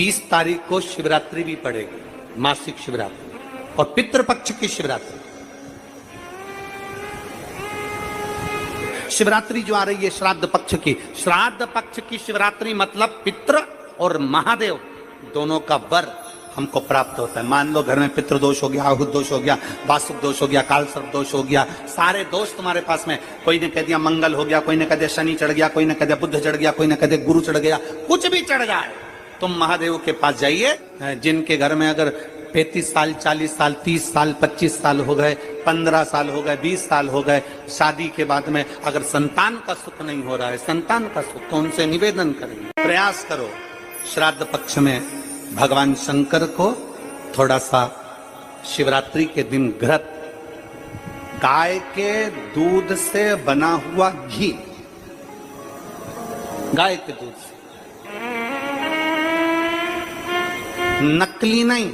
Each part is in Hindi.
30 तारीख को शिवरात्रि भी पड़ेगी, मासिक शिवरात्रि, और पितृपक्ष की शिवरात्रि। शिवरात्रि जो आ रही है श्राद्ध पक्ष की, श्राद्ध पक्ष की शिवरात्रि मतलब पितृ और महादेव दोनों का वर हमको प्राप्त होता है। मान लो घर में पितृदोष हो गया, आहुत दोष हो गया, वासुक दोष हो गया, काल सर्प दोष हो गया, सारे दोष तुम्हारे पास में, कोई ने कह दिया मंगल हो गया, कोई ने कह दिया शनि चढ़ गया, कोई ने कह दिया बुध चढ़ गया, कोई ने कह दिया गुरु चढ़ गया, कुछ भी चढ़ जाए तुम महादेव के पास जाइए। जिनके घर में अगर 35 साल, 40 साल, 30 साल, 25 साल हो गए, 15 साल हो गए, 20 साल हो गए, शादी के बाद में अगर संतान का सुख नहीं हो रहा है, संतान का सुख, तो उनसे निवेदन करेंगे, प्रयास करो श्राद्ध पक्ष में भगवान शंकर को थोड़ा सा शिवरात्रि के दिन घृत, गाय के दूध से बना हुआ घी, गाय के दूध से, नकली नहीं।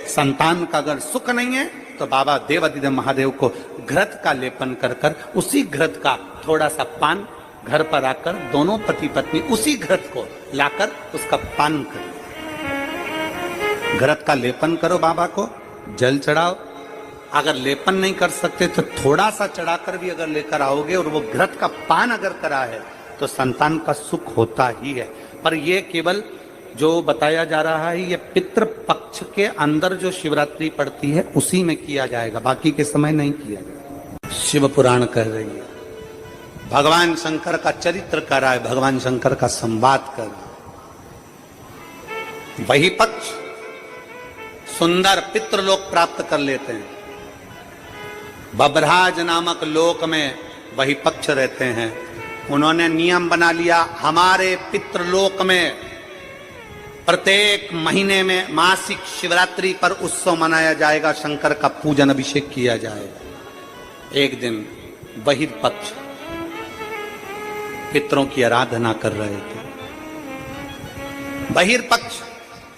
संतान का अगर सुख नहीं है तो बाबा देवादिदेव महादेव को घृत का लेपन कर कर उसी घृत का थोड़ा सा पान घर पर आकर दोनों पति पत्नी उसी घृत को लाकर उसका पान करो, घृत का लेपन करो, बाबा को जल चढ़ाओ। अगर लेपन नहीं कर सकते तो थोड़ा सा चढ़ाकर भी अगर लेकर आओगे और वो घृत का पान अगर करा है तो संतान का सुख होता ही है। पर ये केवल जो बताया जा रहा है ये पितृपक्ष के अंदर जो शिवरात्रि पड़ती है उसी में किया जाएगा, बाकी के समय नहीं किया जाएगा। शिव पुराण कह रही है, भगवान शंकर का चरित्र कर रहा है, भगवान शंकर का संवाद कर रहा है। वही पक्ष सुंदर पितृलोक प्राप्त कर लेते हैं। बबराज नामक लोक में वही पक्ष रहते हैं। उन्होंने नियम बना लिया, हमारे पितृलोक में प्रत्येक महीने में मासिक शिवरात्रि पर उत्सव मनाया जाएगा, शंकर का पूजन अभिषेक किया जाएगा। एक दिन बहिर्पक्ष पितरों की आराधना कर रहे थे, बहिर्पक्ष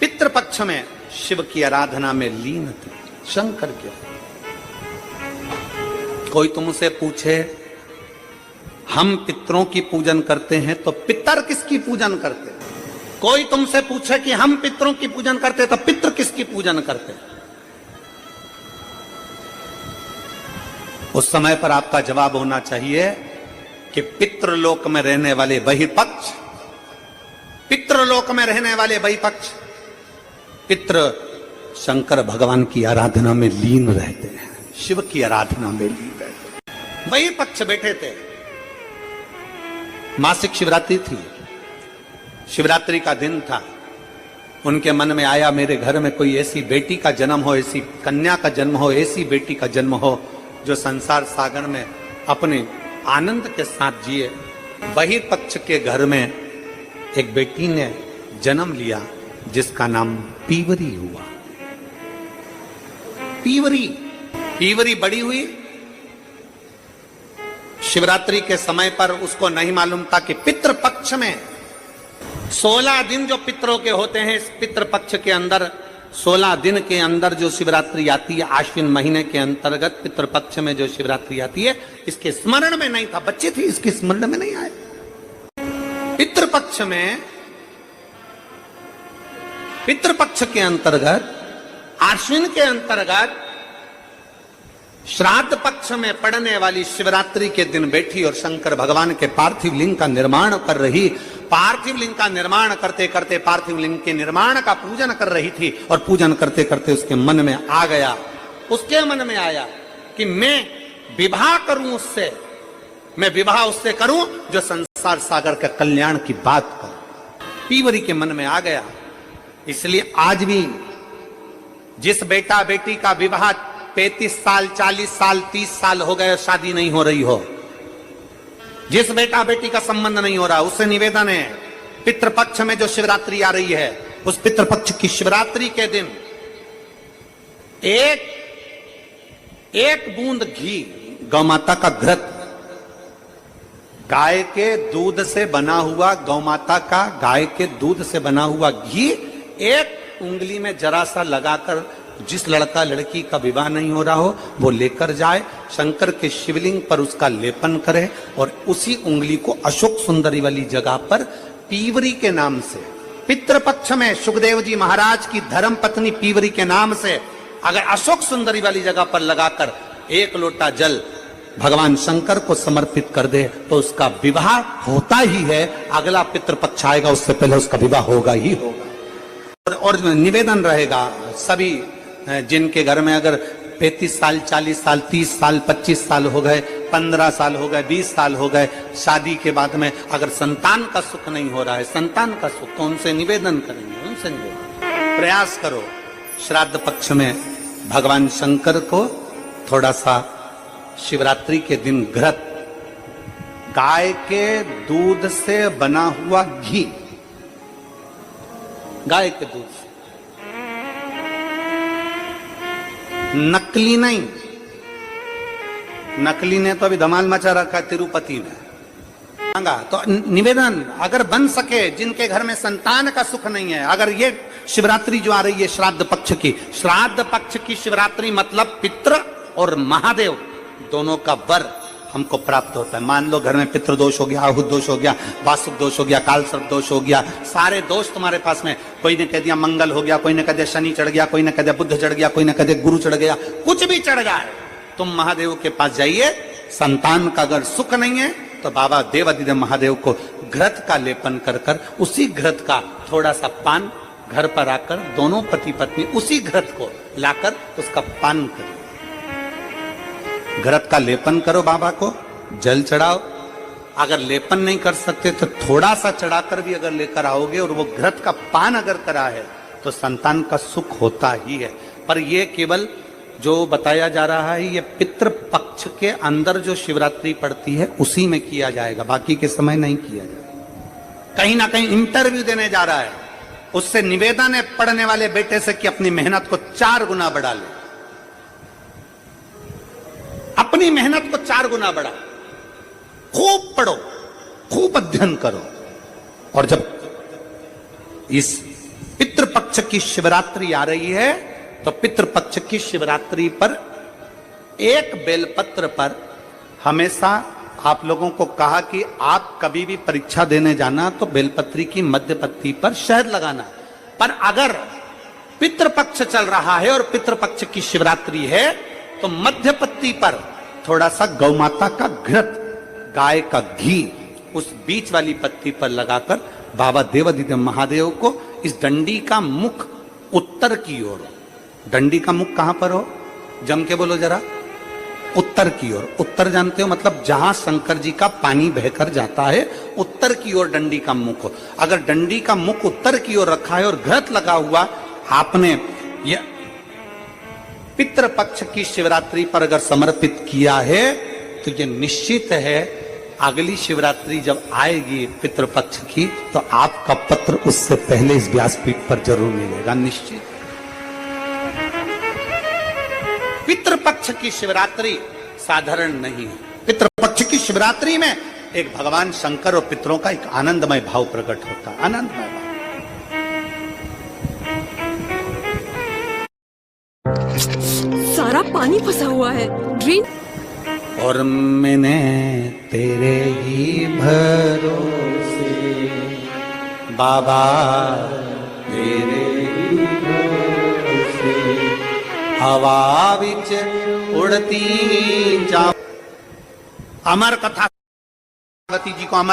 पितृपक्ष में शिव की आराधना में लीन थे, शंकर के। कोई तुमसे पूछे हम पितरों की पूजन करते हैं तो पितर किसकी पूजन करते हैं? कोई तुमसे पूछे कि हम पितरों की पूजन करते हैं तो पितर किसकी पूजन करते हैं? उस समय पर आपका जवाब होना चाहिए कि पितृलोक में रहने वाले बहिर्पक्ष, पितृलोक में रहने वाले बहिर्पक्ष पितृ शंकर भगवान की आराधना में लीन रहते हैं, शिव की आराधना में लीन रहते हैं। बहिर्पक्ष बैठे थे, मासिक शिवरात्रि थी, शिवरात्रि का दिन था। उनके मन में आया मेरे घर में कोई ऐसी बेटी का जन्म हो, ऐसी कन्या का जन्म हो, ऐसी बेटी का जन्म हो जो संसार सागर में अपने आनंद के साथ जिए। बहिर्पक्ष के घर में एक बेटी ने जन्म लिया जिसका नाम पीवरी हुआ। पीवरी, पीवरी बड़ी हुई। शिवरात्रि के समय पर उसको नहीं मालूम था कि पितृपक्ष में 16 दिन जो पितरों के होते हैं, इस पितृपक्ष के अंदर 16 दिन के अंदर जो शिवरात्रि आती है, आश्विन महीने के अंतर्गत पितृपक्ष में जो शिवरात्रि आती है, इसके स्मरण में नहीं था, बच्ची थी, इसके स्मरण में नहीं आए। पितृपक्ष में, पितृपक्ष के अंतर्गत, आश्विन के अंतर्गत श्राद्ध पक्ष में पड़ने वाली शिवरात्रि के दिन बैठी और शंकर भगवान के पार्थिव लिंग का निर्माण कर रही। पार्थिव लिंग का निर्माण करते करते पार्थिव लिंग के निर्माण का पूजन कर रही थी और पूजन करते करते उसके मन में आ गया, उसके मन में आया कि मैं विवाह करूं उससे, मैं विवाह उससे करूं जो संसार सागर के कल्याण की बात करे। पीवरी के मन में आ गया। इसलिए आज भी जिस बेटा बेटी का विवाह 35 साल, 40 साल, 30 साल हो गए, शादी नहीं हो रही हो, जिस बेटा बेटी का संबंध नहीं हो रहा, उससे निवेदन है पितृपक्ष में जो शिवरात्रि आ रही है, उस पितृपक्ष की शिवरात्रि के दिन एक बूंद घी, गौमाता का घृत, गाय के दूध से बना हुआ, गौमाता का गाय के दूध से बना हुआ घी एक उंगली में जरा सा लगाकर जिस लड़का लड़की का विवाह नहीं हो रहा हो वो लेकर जाए, शंकर के शिवलिंग पर उसका लेपन करे और उसी उंगली को अशोक सुंदरी वाली जगह पर पीवरी के नाम से पितृपक्ष में सुखदेव जी महाराज की धर्म पत्नी पीवरी के नाम से अगर अशोक सुंदरी वाली जगह पर लगाकर एक लोटा जल भगवान शंकर को समर्पित कर दे तो उसका विवाह होता ही है। अगला पितृपक्ष आएगा उससे पहले उसका विवाह होगा ही होगा। और निवेदन रहेगा सभी जिनके घर में अगर 35 साल 40 साल 30 साल 25 साल हो गए 15 साल हो गए 20 साल हो गए शादी के बाद में अगर संतान का सुख नहीं हो रहा है, संतान का सुख, तो उनसे निवेदन करेंगे, उनसे निवेदन प्रयास करो श्राद्ध पक्ष में भगवान शंकर को थोड़ा सा शिवरात्रि के दिन घृत, गाय के दूध से बना हुआ घी, गाय के दूध से, नकली नहीं। नकली ने तो अभी धमाल मचा रखा तिरुपति में। तो निवेदन अगर बन सके, जिनके घर में संतान का सुख नहीं है, अगर ये शिवरात्रि जो आ रही है श्राद्ध पक्ष की शिवरात्रि मतलब पितृ और महादेव दोनों का वर हमको प्राप्त होता है। मान लो घर में पितृदोष हो गया, आहुत दोष हो गया, वासुक दोष हो गया, कालसर्प दोष हो गया, सारे दोष तुम्हारे पास में, कोई ने कह दिया मंगल हो गया, कोई ने कह दिया शनि चढ़ गया, कोई ने कह दिया बुध चढ़ गया, कोई ने कह दिया गुरु चढ़ गया, कुछ भी चढ़ जाए, तुम महादेव के पास जाइए। संतान का अगर सुख नहीं है तो बाबा देवादिदेव महादेव को घृत का लेपन कर कर उसी घृत का थोड़ा सा पान घर पर आकर दोनों पति पत्नी उसी घृत को लाकर उसका पान करो, घृत का लेपन करो, बाबा को जल चढ़ाओ। अगर लेपन नहीं कर सकते तो थोड़ा सा चढ़ाकर भी अगर लेकर आओगे और वो घृत का पान अगर करा है तो संतान का सुख होता ही है। पर ये केवल जो बताया जा रहा है ये पितृपक्ष के अंदर जो शिवरात्रि पड़ती है उसी में किया जाएगा, बाकी के समय नहीं किया जाएगा। कहीं ना कहीं इंटरव्यू देने जा रहा है, उससे निवेदन है पढ़ने वाले बेटे से कि अपनी मेहनत को 4 गुना बढ़ा ले, अपनी मेहनत को 4 गुना बढ़ा, खूब पढ़ो, खूब अध्ययन करो। और जब इस पितृपक्ष की शिवरात्रि आ रही है तो पितृपक्ष की शिवरात्रि पर एक बेलपत्र पर हमेशा आप लोगों को कहा कि आप कभी भी परीक्षा देने जाना तो बेलपत्री की मध्य पत्ती पर शहद लगाना। पर अगर पितृपक्ष चल रहा है और पितृपक्ष की शिवरात्रि है तो मध्य पत्ती पर थोड़ा सा गौ माता का घृत, गाय का घी उस बीच वाली पत्ती पर लगाकर बाबा देवादिदेव महादेव को इस डंडी का मुख उत्तर की ओर, डंडी का मुख कहां पर हो, जम के बोलो जरा, उत्तर की ओर। उत्तर जानते हो मतलब जहां शंकर जी का पानी बहकर जाता है उत्तर की ओर डंडी का मुख हो। अगर डंडी का मुख उत्तर की ओर रखा है और घृत लगा हुआ आपने ये पितृपक्ष की शिवरात्रि पर अगर समर्पित किया है तो ये निश्चित है अगली शिवरात्रि जब आएगी पितृपक्ष की तो आपका पत्र उससे पहले इस व्यासपीठ पर जरूर मिलेगा, निश्चित। पितृपक्ष की शिवरात्रि साधारण नहीं है। पितृपक्ष की शिवरात्रि में एक भगवान शंकर और पितरों का एक आनंदमय भाव प्रकट होता है, आनंदमय भाव। सारा पानी फंसा हुआ है, ड्रेन। और मैंने तेरे ही भरोसे बाबा तेरे ही भरोसे हवा विच उड़ती जा। अमर कथा जी को अमर